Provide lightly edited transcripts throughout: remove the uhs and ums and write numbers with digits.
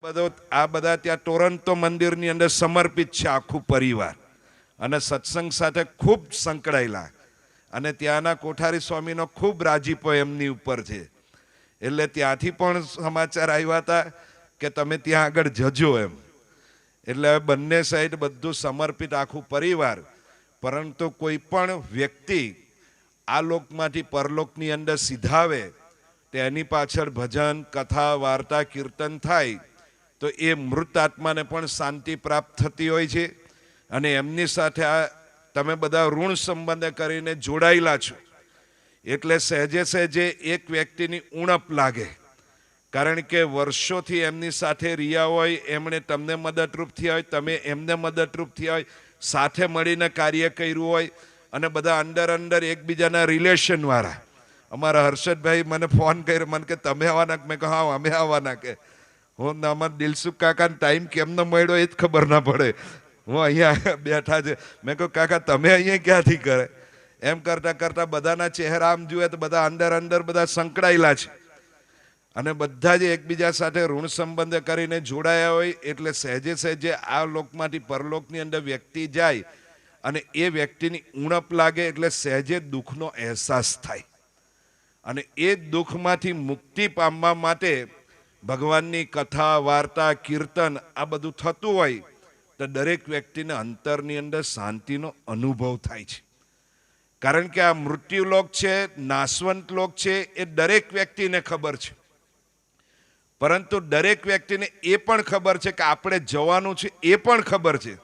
આ બધા ત્યાં ટોરન્ટો મંદિરની અંદર સમર્પિત છે આખું પરિવાર અને સત્સંગ સાથે ખૂબ સંકળાયેલા અને ત્યાંના કોઠારી સ્વામીનો ખૂબ રાજીપો એમની ઉપર છે. એટલે ત્યાંથી પણ સમાચાર આવ્યા હતા કે તમે ત્યાં આગળ જજો એમ. એટલે બંને સાઈડ બધું સમર્પિત આખું પરિવાર. પરંતુ કોઈ પણ વ્યક્તિ આ લોકમાંથી પરલોકની અંદર સીધાવે તો એની પાછળ ભજન, કથા, વાર્તા, કીર્તન થાય તો એ મૃત આત્માને પણ શાંતિ પ્રાપ્ત થતી હોય છે. અને એમની સાથે આ તમે બધા ઋણ સંબંધ કરીને જોડાયેલા છો એટલે સહેજે સહેજે એક વ્યક્તિની ઉણપ લાગે. કારણ કે વર્ષોથી એમની સાથે રહ્યા હોય, એમણે તમને મદદરૂપ થયા હોય, તમે એમને મદદરૂપ થયા હોય, સાથે મળીને કાર્ય કર્યું હોય અને બધા અંદર એકબીજાના રિલેશનવાળા. અમારા હર્ષદભાઈ મને ફોન કર્યો, મને કે તમે આવવાના? મેં કહ્યું હા અમે આવવાના. કે હું અમારા દિલસુખ કાકાને ટાઈમ કેમ ન મળ્યો એ જ ખબર ના પડે. હું અહીંયા બેઠા છે. મેં કહ્યું કાકા તમે અહીંયા ક્યાંથી કરે? એમ કરતાં કરતાં બધાના ચહેરા આમ જુએ તો બધા અંદર બધા સંકળાયેલા છે અને બધા જ એકબીજા સાથે ઋણ સંબંધ કરીને જોડાયા હોય. એટલે સહેજે સહેજે આ લોકમાંથી પરલોકની અંદર વ્યક્તિ જાય અને એ વ્યક્તિની ઉણપ લાગે એટલે સહેજે દુઃખનો અહેસાસ થાય. અને એ દુઃખમાંથી મુક્તિ પામવા માટે ભગવાનની કથા, વાર્તા, કીર્તન આ બધું થતું હોય તો દરેક વ્યક્તિને અંતરની અંદર શાંતિનો અનુભવ થાય છે. કારણ કે આ મૃત્યુલોક છે, નાશવંત લોક છે, એ દરેક વ્યક્તિને ખબર છે. પરંતુ દરેક વ્યક્તિને એ પણ ખબર છે કે આપણે જવાનું છે, એ પણ ખબર છે.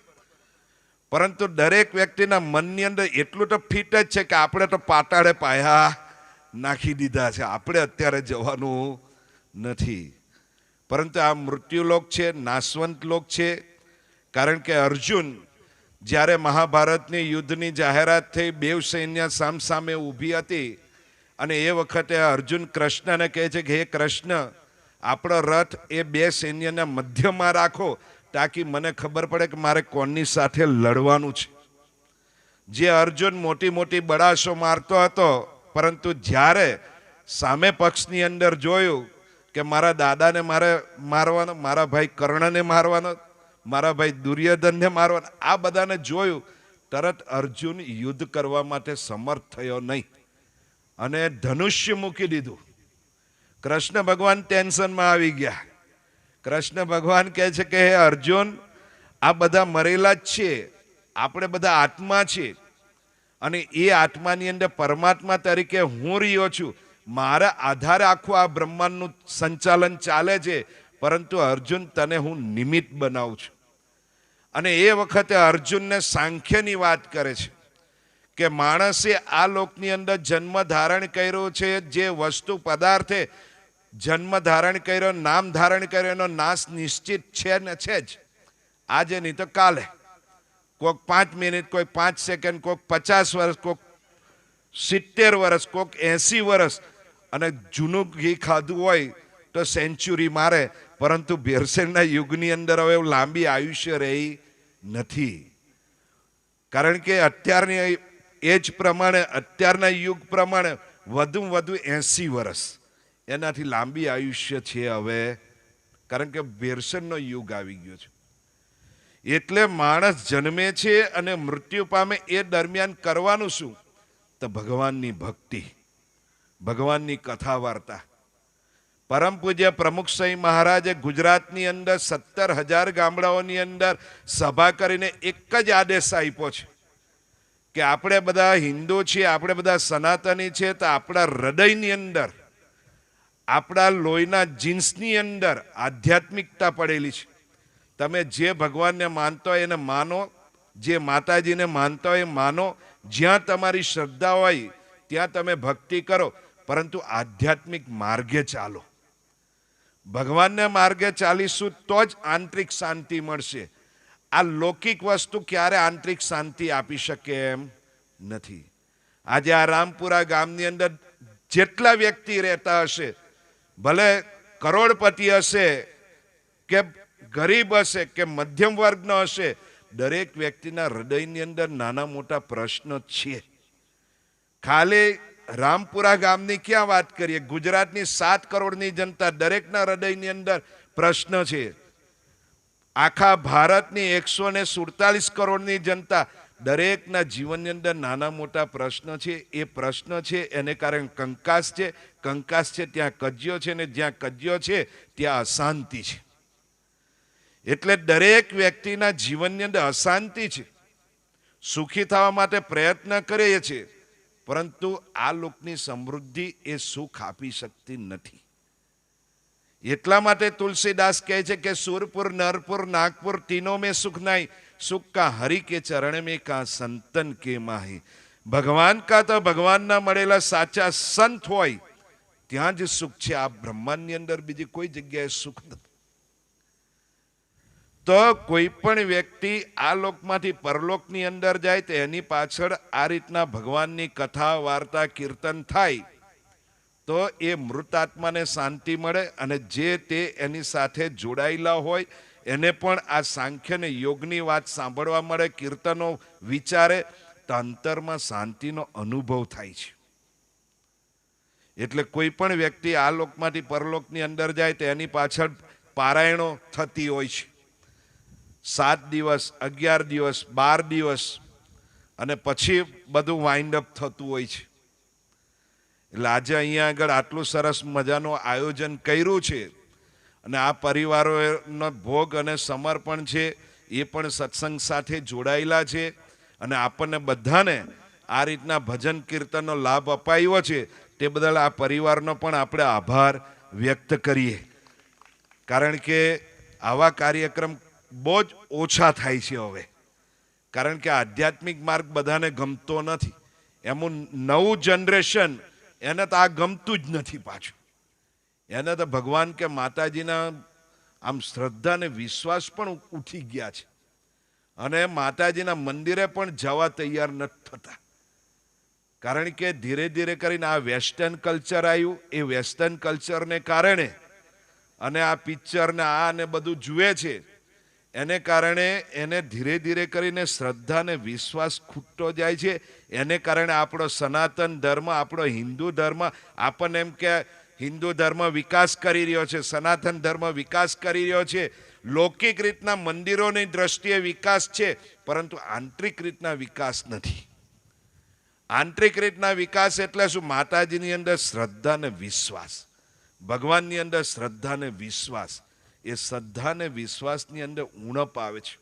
પરંતુ દરેક વ્યક્તિના મનની અંદર એટલું તો ફિટ જ છે કે આપણે તો પાતાળે પાયા નાખી દીધા છે, આપણે અત્યારે જવાનું નથી. પરંતુ આ મૃત્યુલોક છે, નાશવંત લોક છે. કારણ કે અર્જુન જ્યારે મહાભારતની યુદ્ધની જાહેરાત થઈ, બેવ સૈન્ય સામસામે ઊભી હતી અને એ વખતે અર્જુન કૃષ્ણને કહે છે કે હે કૃષ્ણ, આપણો રથ એ બે સૈન્યના મધ્યમાં રાખો તાકી મને ખબર પડે કે મારે કોની સાથે લડવાનું છે. જે અર્જુન મોટી મોટી બડાશો મારતો હતો, પરંતુ જ્યારે સામે પક્ષની અંદર જોયું કે મારા દાદાને મારે મારવાનો, મારા ભાઈ કર્ણને મારવાનો, મારા ભાઈ દુર્યોધનને મારવાનો, આ બધાને જોયું, તરત અર્જુન યુદ્ધ કરવા માટે સમર્થ થયો નહીં અને ધનુષ્ય મૂકી દીધું. કૃષ્ણ ભગવાન ટેન્શનમાં આવી ગયા. કૃષ્ણ ભગવાન કહે છે કે હે અર્જુન, આ બધા મરેલા જ છે, આપણે બધા આત્મા છે અને એ આત્માની અંદર પરમાત્મા તરીકે હું રહ્યો છું. મારા આધારે આખું આ બ્રહ્માંડનું સંચાલન ચાલે છે. પરંતુ અર્જુન તને હું નિમિત્ત બનાવું છું. અને એ વખતે અર્જુનને સાંખ્યની વાત કરે છે કે માણસે આ લોકની અંદર જન્મ ધારણ કર્યો છે, જે વસ્તુ પદાર્થે જન્મ ધારણ કર્યો, નામ ધારણ કર્યો, એનો નાશ નિશ્ચિત છે ને છે જ. આજે નહીં તો કાલે. કોઈક 5 મિનિટ, કોઈ 5 સેકન્ડ, કોઈક 50 વર્ષ, કોઈક 70 વર્ષ, કોઈક 80 વર્ષ. અને જૂનું ઘી ખાધું હોય તો સેન્ચુરી મારે. પરંતુ ભેરસેળના યુગની અંદર હવે લાંબી આયુષ્ય રહી નથી. કારણ કે અત્યારની એજ પ્રમાણે, અત્યારના યુગ પ્રમાણે વધુમાં વધુ 80 વર્ષ એનાથી લાંબી આયુષ્ય છે હવે. કારણ કે ભેરસેળનો યુગ આવી ગયો છે. એટલે માણસ જન્મે છે અને મૃત્યુ પામે એ દરમિયાન કરવાનું શું? તો ભગવાનની ભક્તિ, ભગવાનની કથા વાર્તા. પરમ પૂજ્ય પ્રમુખ સ્વામી મહારાજે ગુજરાતની અંદર 17,000 ગામડાઓની અંદર સભા કરીને એક જ આદેશ આપ્યો છે કે આપણે બધા હિન્દુ છીએ, આપણે બધા સનાતની છે, તો આપણા હૃદયની અંદર, આપણા લોહીના જીન્સની અંદર આધ્યાત્મિકતા પડેલી છે. તમે જે ભગવાનને માનતા હોય એને માનો, જે માતાજીને માનતા હોય માનો, જ્યાં તમારી શ્રદ્ધા હોય ત્યાં તમે ભક્તિ કરો, પરંતુ આધ્યાત્મિક માર્ગે ચાલો. ભગવાનને માર્ગે ચાલીશું તો જ આંતરિક શાંતિ મળશે. આ લૌકિક વસ્તુ ક્યારે આંતરિક શાંતિ આપી શકે એમ નથી. આજે આ રામપુરા ગામની અંદર જેટલા વ્યક્તિ રહેતા હશે, ભલે કરોડપતિ હશે કે ગરીબ હશે કે મધ્યમ વર્ગનો હશે, દરેક વ્યક્તિના હૃદયની અંદર નાના મોટા પ્રશ્નો છે. ખાલી રામપુરા ગામની ક્યાં વાત કરીએ, ગુજરાતની 7 કરોડની જનતા, દરેકના હૃદયની અંદર પ્રશ્ન છે. આખા ભારતની 147 કરોડની જનતા દરેકના જીવનની અંદર નાના મોટા પ્રશ્ન છે. એ પ્રશ્ન છે એને કારણે કંકાસ છે. કંકાસ છે ત્યાં કજ્યો છે, ને જ્યાં કજ્યો છે ત્યાં અશાંતિ છે. એટલે દરેક વ્યક્તિના જીવનની અંદર અશાંતિ છે. સુખી થવા માટે પ્રયત્ન કરીએ છીએ, પરંતુ આ લોકની સમૃદ્ધિ એ સુખ આપી શકતી નથી. એટલા માટે તુલસીદાસ કહે છે કે સુરપુર, નરપુર, નાગપુર तीनों में सुख नहीं, सुख का हरि के चरण में का संतन के माही. ભગવાન કા તો ભગવાનના મળેલા સાચા સંત હોય ત્યાં જ સુખ છે. આ બ્રહ્માંડની અંદર બીજી કોઈ જગ્યાએ સુખ નથી. તો કોઈ પણ વ્યક્તિ આ લોકમાંથી પરલોકની અંદર જાય તો એની પાછળ આ રીતના ભગવાનની કથા, વાર્તા, કીર્તન થાય તો એ મૃત આત્માને શાંતિ મળે, અને જે તે એની સાથે જોડાયેલા હોય એને પણ આ સાંખ્ય અને યોગની વાત સાંભળવા મળે, કીર્તનો વિચારે તો અંતરમાં શાંતિનો અનુભવ થાય છે. એટલે કોઈ પણ વ્યક્તિ આ લોકમાંથી પરલોકની અંદર જાય તો એની પાછળ પારાયણો થતી હોય છે. 7 દિવસ, 11 દિવસ, 12 દિવસ, અને પછી બધું વાઇન્ડ અપ થતું હોય છે. એટલે આજે અહીંયા આગળ આટલું સરસ મજાનું આયોજન કર્યું છે, અને આ પરિવારોનો ભોગ અને સમર્પણ છે એ પણ સત્સંગ સાથે જોડાયેલા છે, અને આપણને બધાને આ રીતના ભજન કીર્તનનો લાભ અપાયો છે તે બદલ આ પરિવારનો પણ આપણે આભાર વ્યક્ત કરીએ. કારણ કે આવા કાર્યક્રમ બહુ જ ઓછા થાય છે હવે, કારણ કે આધ્યાત્મિક માર્ગ બધાને ગમતો નથી. એનું નવું જનરેશન એને તો આ ગમતું જ નથી. પાછું એને તો ભગવાન કે માતાજીના આમ શ્રદ્ધા અને વિશ્વાસ પણ ઉઠી ગયા છે, અને માતાજીના મંદિરે પણ જવા તૈયાર નથી થતા. કારણ કે ધીરે ધીરે કરીને આ વેસ્ટર્ન કલ્ચર આવ્યું. એ વેસ્ટર્ન કલ્ચરને કારણે અને આ પિક્ચર ને આ ને બધું જુએ છે એને કારણે એને ધીરે ધીરે કરીને શ્રદ્ધા ને વિશ્વાસ ખૂટતો જાય છે. એને કારણે આપણો સનાતન ધર્મ, આપણો હિન્દુ ધર્મ, આપણને એમ કે હિન્દુ ધર્મ વિકાસ કરી રહ્યો છે, સનાતન ધર્મ વિકાસ કરી રહ્યો છે, લૌકિક રીતના મંદિરોની દ્રષ્ટિએ વિકાસ છે, પરંતુ આંતરિક રીતના વિકાસ નથી. આંતરિક રીતના વિકાસ એટલે શું? માતાજીની અંદર શ્રદ્ધા ને વિશ્વાસ, ભગવાનની અંદર શ્રદ્ધા ને વિશ્વાસ. એ શ્રદ્ધા ને વિશ્વાસની અંદર ઉણપ આવે છે.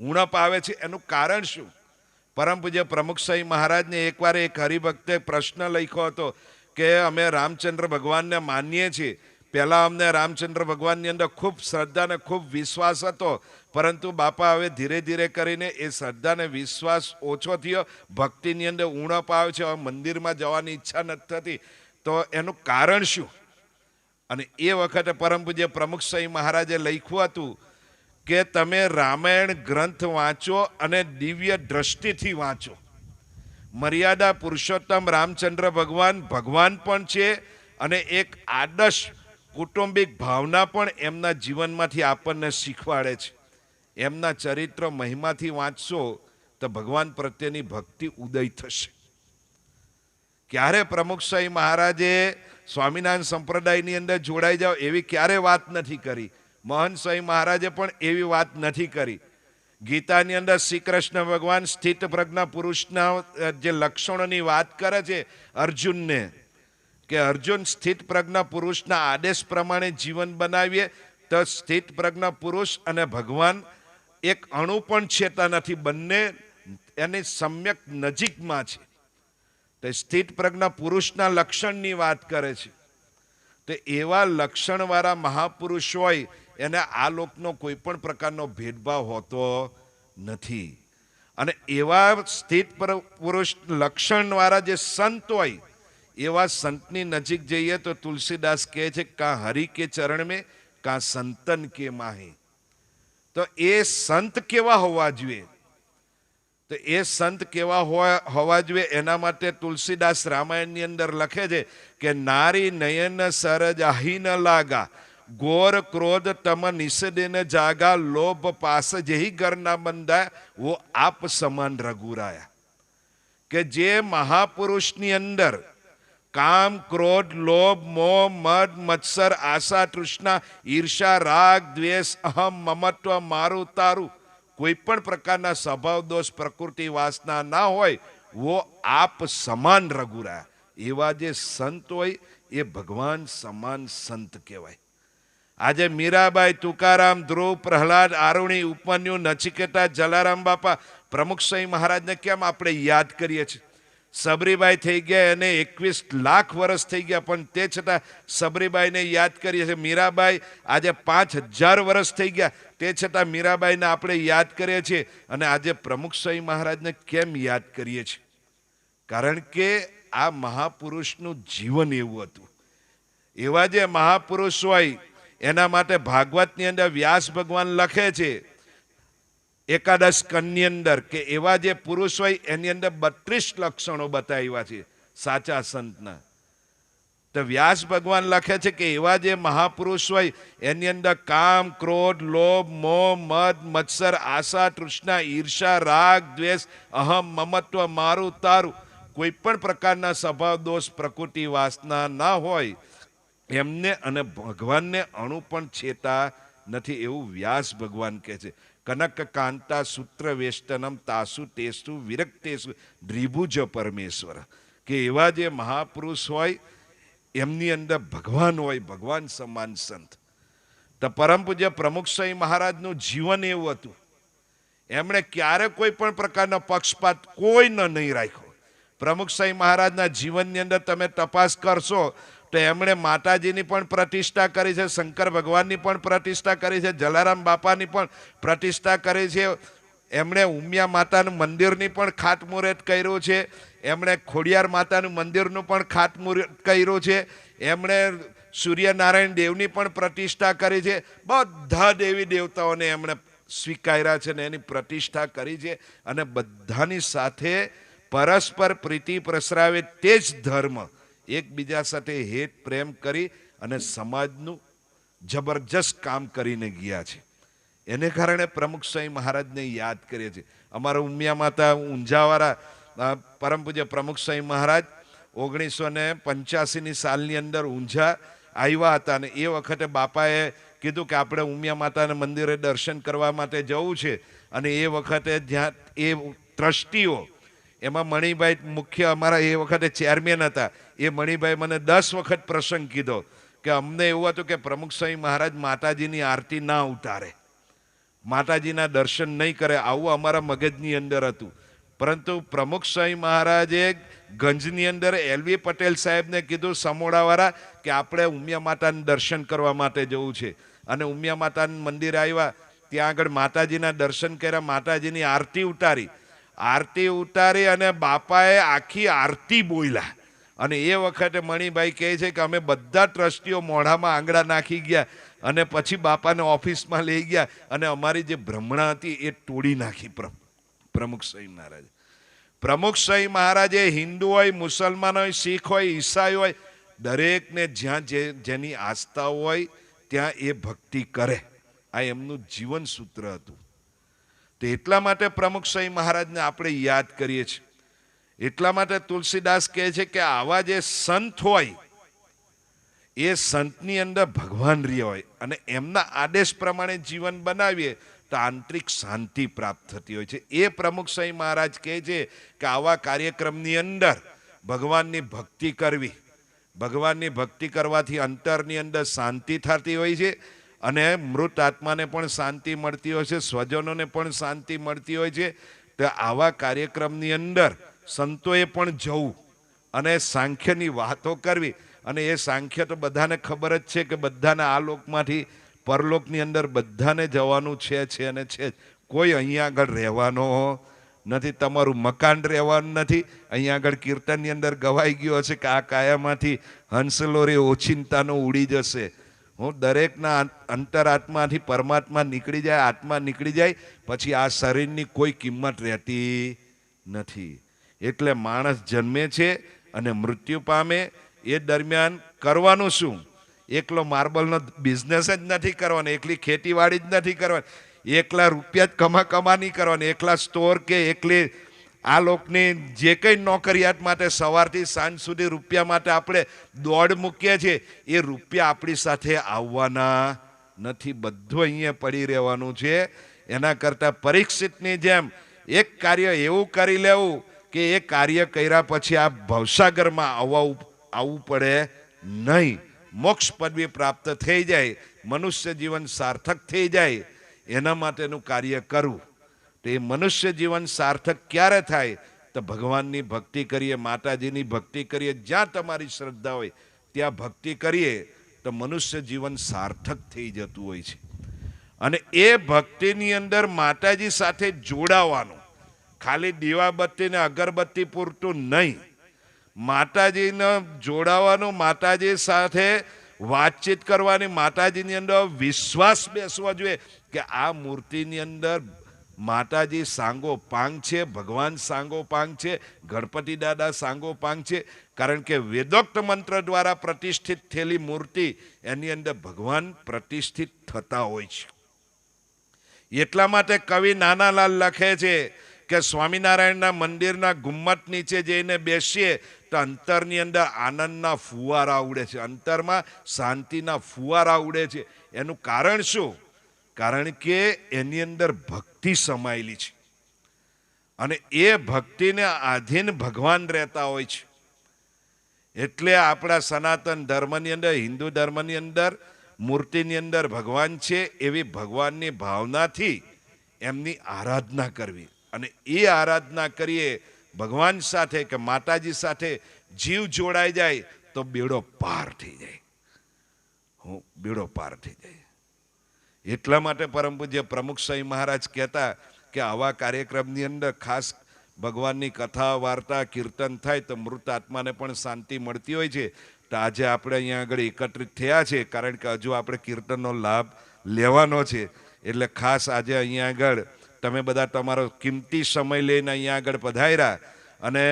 ઉણપ આવે છે એનું કારણ શું? પરમ પૂજ્ય પ્રમુખ સ્વામી મહારાજને એકવાર એક હરિભક્તે પ્રશ્ન લખ્યો હતો કે અમે રામચંદ્ર ભગવાનને માનીએ છીએ. પહેલાં અમને રામચંદ્ર ભગવાનની અંદર ખૂબ શ્રદ્ધા ને ખૂબ વિશ્વાસ હતો, પરંતુ બાપા હવે ધીરે ધીરે કરીને એ શ્રદ્ધા ને વિશ્વાસ ઓછો થયો, ભક્તિની અંદર ઉણપ આવે છે, હવે મંદિરમાં જવાની ઈચ્છા નથી થતી. તો એનું કારણ શું? અને એ વખતે પરમ પૂજ્ય પ્રમુખ સ્વામી મહારાજે લખ્યું હતું કે તમે રામાયણ ગ્રંથ વાંચો અને દિવ્ય દ્રષ્ટિથી વાંચો. મર્યાદા પુરુષોત્તમ રામચંદ્ર ભગવાન ભગવાન પણ છે, અને એક આદર્શ કૌટુંબિક ભાવના પણ એમના જીવનમાંથી આપણને શીખવાડે છે. એમના ચરિત્ર મહિમાથી વાંચશો તો ભગવાન પ્રત્યેની ભક્તિ ઉદય થશે. ક્યારે પ્રમુખ સ્વામી મહારાજે સ્વામિનારાયણ સંપ્રદાયની અંદર જોડાઈ જાઓ એવી ક્યારે વાત નથી કરી. મહંત સ્વામી મહારાજે પણ એવી વાત નથી કરી. ગીતાની અંદર શ્રી કૃષ્ણ ભગવાન સ્થિત પ્રજ્ઞા પુરુષના જે લક્ષણોની વાત કરે છે અર્જુનને, કે અર્જુન સ્થિત પ્રજ્ઞા પુરુષના આદેશ પ્રમાણે જીવન બનાવીએ તો સ્થિત પ્રજ્ઞા પુરુષ અને ભગવાન એક અણુ પણ છેતા નથી, બંને એની સમ્યક નજીકમાં છે. તો સ્થિત પ્રજ્ઞા પુરુષના લક્ષણની વાત કરે છે. તો એવા લક્ષણવાળા મહાપુરુષ હોય એને આ લોકનો કોઈ પણ પ્રકારનો ભેદભાવ હોતો નથી. અને એવા સ્થિત પુરુષ લક્ષણવાળા જે સંત હોય એવા સંતની નજીક જઈએ તો તુલસીદાસ કહે છે કા હરિ કે ચરણ મેં કા સંતન કે માહી. તો એ સંત કેવા હોવા જોઈએ? તો એ સંત કેવા હોવા જોઈએ એના માટે તુલસીદાસ રામાયણની અંદર લખે છે કે નારી નયન સરજ આહી ન લાગા, ગોર ક્રોધ તમ નિષેદન જાગા, લોભ પાસ જેહી ઘર ના બંધાય વો આપ સમાન રઘુરાયા. કે જે મહાપુરુષની અંદર કામ, ક્રોધ, લોભ, મોહ, મદ, મત્સર, આશા, તૃષ્ણા, ઈર્ષા, રાગ, દ્વેષ, અહમ, મમત્વ, મારું તારું, કોઈ પણ પ્રકારના સ્વભાવ દોષ પ્રકૃતિ વાસના ના હોય, વો આપ સમાન રઘુરા. એવા જે સંત હોય એ ભગવાન સમાન સંત કહેવાય. આજે મીરાબાઈ, તુકારામ, ધ્રુવ, પ્રહલાદ, આરુણી, ઉપમન્યુ, નચિકેતા, જલારામ બાપા, પ્રમુખ સ્વામી મહારાજને કેમ આપણે યાદ કરીએ છીએ? સબરીબાઈ થઈ ગયા, એને 21 લાખ વર્ષ થઈ ગયા, પણ તે છતાં સબરીબાઈને યાદ કરીએ છીએ. મીરાબાઈ આજે 5000 વર્ષ થઈ ગયા, તે છતાં મીરાબાઈને આપણે યાદ કરીએ છીએ. અને આજે પ્રમુખ સ્વામી મહારાજને કેમ યાદ કરીએ છીએ? કારણ કે આ મહાપુરુષનું જીવન એવું હતું. એવા જે મહાપુરુષ હોય એના માટે ભાગવતની અંદર વ્યાસ ભગવાન લખે છે એકાદશ સ્કંદની અંદર કે એવા જે પુરુષ હોય એની અંદર 32 લક્ષણો બતાવ્યા છે સાચા સંતના. તો વ્યાસ ભગવાન લખે છે કે એવા જે મહાપુરુષ હોય એની અંદર કામ, ક્રોધ, લોભ, મોહ, મદ, મત્સર, આશા, તૃષ્ણા, ઈર્ષા, રાગ, દ્વેષ, અહમ, મમત્વ, મારું તારું, કોઈ પણ પ્રકારના સ્વભાવ દોષ પ્રકૃતિ વાસના ના હોય એમને અને ભગવાનને અણુ પણ છેતા નથી, એવું વ્યાસ ભગવાન કહે છે. કનક કાંતા સૂત્ર વેષ્ટનમ તાસુ તેસુ વિરક્તેસુ દ્રિભુજ પરમેશ્વર. કે એવા જે મહાપુરુષ હોય એમની અંદર ભગવાન હોય, ભગવાન સમાન સંત. તો પરમ પૂજ્ય પ્રમુખ સ્વામી મહારાજનું જીવન એવું હતું, એમણે ક્યારે કોઈ પણ પ્રકારનો પક્ષપાત કોઈનો નહીં રાખ્યો. પ્રમુખ સ્વામી મહારાજના જીવનની અંદર તમે તપાસ કરશો તો એમણે માતાજીની પણ પ્રતિષ્ઠા કરી છે, શંકર ભગવાનની પણ પ્રતિષ્ઠા કરી છે, જલારામ બાપાની પણ પ્રતિષ્ઠા કરી છે, એમણે ઉમિયા માતાનું મંદિરની પણ ખાતમુહૂર્ત કર્યું છે, એમણે ખોડિયાર માતાનું મંદિરનું પણ ખાતમુહૂર્ત કર્યું છે, એમણે સૂર્યનારાયણ દેવની પણ પ્રતિષ્ઠા કરી છે. બધા દેવી દેવતાઓને એમણે સ્વીકાર્યા છે ને એની પ્રતિષ્ઠા કરી છે. અને બધાની સાથે પરસ્પર પ્રીતિ પ્રસરાવે તે જ ધર્મ, એકબીજા સાથે હેત પ્રેમ કરી અને સમાજનું જબરજસ્ત કામ કરીને ગયા છે. એને કારણે પ્રમુખ સ્વામી મહારાજને યાદ કરીએ છીએ. અમારા ઉમિયા માતા ઊંઝાવાળા પરમ પૂજ્ય પ્રમુખ સ્વામી મહારાજ 1985ની સાલની અંદર ઊંઝા આવ્યા હતા અને એ વખતે બાપાએ કીધું કે આપણે ઉમિયા માતાના મંદિરે દર્શન કરવા માટે જવું છે. અને એ વખતે જ્યાં એ ટ્રસ્ટીઓ એમાં મણિભાઈ મુખ્ય અમારા એ વખતે ચેરમેન હતા, એ મણિભાઈ મને 10 વખત પ્રસંગ કીધો કે અમને એવું હતું કે પ્રમુખ સ્વામી મહારાજ માતાજીની આરતી ના ઉતારે, માતાજીના દર્શન નહીં કરે, આવું અમારા મગજની અંદર હતું. પરંતુ પ્રમુખ સ્વામી મહારાજે ગંજની અંદર LV પટેલ સાહેબને કીધું સમોડાવાળા કે આપણે ઉમિયા માતાનું દર્શન કરવા માટે જવું છે. અને ઉમિયા માતાનું મંદિર આવ્યા, ત્યાં આગળ માતાજીના દર્શન કર્યા, માતાજીની આરતી ઉતારી. આરતી ઉતારી અને બાપાએ આખી આરતી બોલ્યા. અને એ વખતે મણિભાઈ કહે છે કે અમે બધા ટ્રસ્ટીઓ મોઢામાં આંગળા નાખી ગયા અને પછી બાપાને ઓફિસમાં લઈ ગયા અને અમારી જે ભ્રમણા હતી એ તોડી નાખી. પ્રમુખ સ્વામી મહારાજ, પ્રમુખ સ્વામી મહારાજે હિન્દુ હોય, મુસલમાન હોય, શીખ હોય, ઈસાઈ હોય, દરેકને જ્યાં જેની આસ્થા હોય ત્યાં એ ભક્તિ કરે. આ એમનું જીવન સૂત્ર હતું. તો એટલા માટે પ્રમુખ સ્વામી મહારાજને આપણે યાદ કરીએ છીએ. એટલા માટે તુલસીદાસ કહે છે કે આવા જે સંત હોય એ સંતની અંદર ભગવાન રહ્યા હોય અને એમના આદેશ પ્રમાણે જીવન બનાવીએ તો આંતરિક શાંતિ પ્રાપ્ત થતી હોય છે. એ પ્રમુખ સ્વામી મહારાજ કહે છે કે આવા કાર્યક્રમની અંદર ભગવાનની ભક્તિ કરવી, ભગવાનની ભક્તિ કરવાથી અંતરની અંદર શાંતિ થતી હોય છે અને મૃત આત્માને પણ શાંતિ મળતી હોય છે, સ્વજનોને પણ શાંતિ મળતી હોય છે. તો આવા કાર્યક્રમની અંદર સંતોએ પણ જવું અને સાંખ્યની વાતો કરવી. અને એ સાંખ્ય તો બધાને ખબર જ છે કે બધાને આ લોકમાંથી પરલોકની અંદર બધાને જવાનું છે અને છે. કોઈ અહીંયા આગળ રહેવાનો નથી, તમારું મકાન રહેવાનું નથી. અહીંયા આગળ કીર્તનની અંદર ગવાઈ ગયો હશે કે આ કાયામાંથી હંસલોરે ઓચિંતાનો ઉડી જશે. હું દરેકના અંતરાત્માથી પરમાત્મા નીકળી જાય, આત્મા નીકળી જાય પછી આ શરીરની કોઈ કિંમત રહેતી નથી. એટલે માણસ જન્મે છે અને મૃત્યુ પામે, એ દરમિયાન કરવાનું શું? એકલો માર્બલનો બિઝનેસ જ નથી કરવાનો, એકલી ખેતીવાડી જ નથી કરવાની, એકલા રૂપિયા જ કમા નહીં કરવાની, એકલા સ્ટોર કે એકલી આ લોકની જે કંઈ નોકરિયાત માટે સવારથી સાંજ સુધી રૂપિયા માટે આપણે દોડ મૂકીએ છીએ, એ રૂપિયા આપણી સાથે આવવાના નથી. બધું અહીંયા પડી રહેવાનું છે. એના કરતાં પરીક્ષિતની જેમ એક કાર્ય એવું કરી લેવું કે એ કાર્ય કર્યા પછી આ ભવસાગરમાં આવવું પડે નહીં. મોક્ષ પદવી પ્રાપ્ત થઈ જાય, મનુષ્ય જીવન સાર્થક થઈ જાય, એના માટેનું કાર્ય કરવું. તો એ મનુષ્ય જીવન સાર્થક ક્યારે થાય? તો ભગવાનની ભક્તિ કરીએ, માતાજીની ભક્તિ કરીએ, જ્યાં તમારી શ્રદ્ધા હોય ત્યાં ભક્તિ કરીએ તો મનુષ્ય જીવન સાર્થક થઈ જતું હોય છે. અને એ ભક્તિની અંદર માતાજી સાથે જોડાવાનું, ખાલી દીવાબત્તી ને અગરબત્તી પૂરતું નહીં, માતાજીને જોડાવાનું, માતાજી સાથે વાતચીત કરવાની, માતાજીની અંદર વિશ્વાસ બેસવા જોઈએ કે આ મૂર્તિની અંદર માતાજી સાંગો પાંગ છે, ભગવાન સાંગો પાંગ છે, ગણપતિ દાદા સાંગો પાંગ છે. કારણ કે વેદોક્ત મંત્ર દ્વારા પ્રતિષ્ઠિત થયેલી મૂર્તિ, એની અંદર ભગવાન પ્રતિષ્ઠિત થતા હોય છે. એટલા માટે કવિ નાનાલાલ લખે છે કે સ્વામિનારાયણના મંદિરના ગુમ્મટ નીચે જઈને બેસીએ તો અંતરની અંદર આનંદના ફુવારા ઉડે છે, અંતરમાં શાંતિના ફુવારા ઉડે છે. એનું કારણ શું? કારણ કે એની અંદર ભક્તિ સમાયેલી છે અને એ ભક્તિને આધીન ભગવાન રહેતા હોય છે. એટલે આપણા સનાતન ધર્મની અંદર, હિન્દુ ધર્મની અંદર મૂર્તિની અંદર ભગવાન છે, એવી ભગવાનની ભાવનાથી એમની આરાધના કરવી. અને એ આરાધના કરીએ ભગવાન સાથે કે માતાજી સાથે જીવ જોડાઈ જાય તો બેડો પાર થઈ જાય. બેડો પાર થઈ જાય. એટલા માટે પરમ પૂજ્ય પ્રમુખ સ્વામી મહારાજ કહેતા કે આવા કાર્યક્રમની અંદર ખાસ ભગવાનની કથા, વાર્તા, કીર્તન થાય તો મૃત આત્માને પણ શાંતિ મળતી હોય છે. તો આજે આપણે અહીંયા આગળ એકત્રિત થયા છે કારણ કે હજુ આપણે કીર્તનનો લાભ લેવાનો છે. એટલે ખાસ આજે અહીંયા આગળ તમે બધા તમારો કિંમતી સમય લઈને અહીંયા આગળ પધાર્યા અને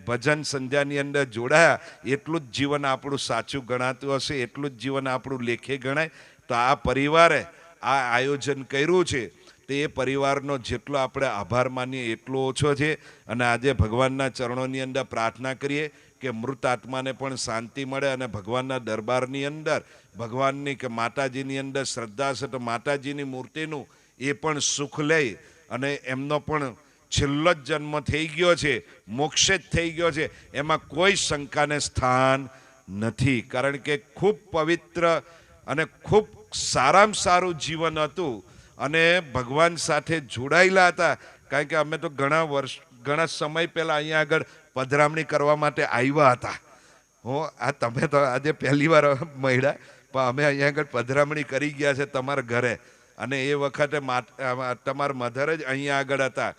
ભજન સંધ્યાની અંદર જોડાયા. એટલું જ જીવન આપણું સાચું ગણાતું હશે, એટલું જ જીવન આપણું લેખે ગણાય. તો આ પરિવારે આ આયોજન કર્યું છે તો એ પરિવારનો જેટલો આપણે આભાર માનીએ એટલો ઓછો છે. અને આજે ભગવાનના ચરણોની અંદર પ્રાર્થના કરીએ કે મૃત આત્માને પણ શાંતિ મળે અને ભગવાનના દરબારની અંદર ભગવાનની કે માતાજીની અંદર શ્રદ્ધા છે તો માતાજીની મૂર્તિનું એ પણ સુખ લે અને એમનો પણ છેલ્લો જ જન્મ થઈ ગયો છે, મોક્ષે જ થઈ ગયો છે, એમાં કોઈ શંકાને સ્થાન નથી. કારણ કે ખૂબ પવિત્ર અને ખૂબ સારામાં સારું જીવન હતું અને ભગવાન સાથે જોડાયેલા હતા. કારણ કે અમે તો ઘણા સમય પહેલાં અહીંયા આગળ પધરામણી કરવા માટે આવ્યા હતા. આ તમે તો આજે પહેલી વાર મળ્યા, પણ અમે અહીંયા આગળ પધરામણી કરી ગયા છે તમારા ઘરે. અને એ વખતે તમારા મધર જ અહીંયા આગળ હતા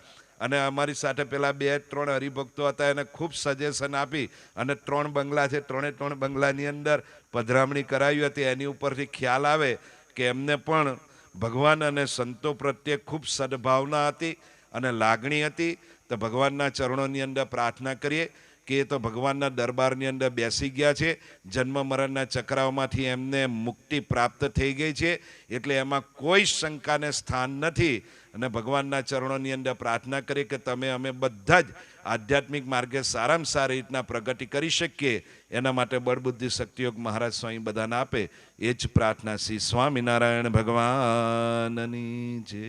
અને અમારી સાથે પેલા 2-3 હરિભક્તો હતા, એને ખૂબ સજેશન આપી અને 3 બંગલા છે, 3 બંગલાની અંદર પધરામણી કરાવી હતી. એની ઉપરથી ખ્યાલ આવે કે એમને પણ ભગવાન અને સંતો પ્રત્યે ખૂબ સદભાવના હતી અને લાગણી હતી. તો ભગવાનના ચરણોની અંદર પ્રાર્થના કરીએ કે એ તો ભગવાનના દરબારની અંદર બેસી ગયા છે, જન્મ મરણના ચક્રાઓમાંથી એમને મુક્તિ પ્રાપ્ત થઈ ગઈ છે, એટલે એમાં કોઈ શંકાને સ્થાન નથી. અને ભગવાનના ચરણોની અંદર પ્રાર્થના કરીએ કે તમે અમે બધા જ આધ્યાત્મિક માર્ગે સારામાં સારી રીતના પ્રગતિ કરી શકીએ, એના માટે બળબુદ્ધિ શક્તિયોગ મહારાજ સ્વામી બધાને આપે, એ જ પ્રાર્થના. શ્રી સ્વામિનારાયણ ભગવાનની જય.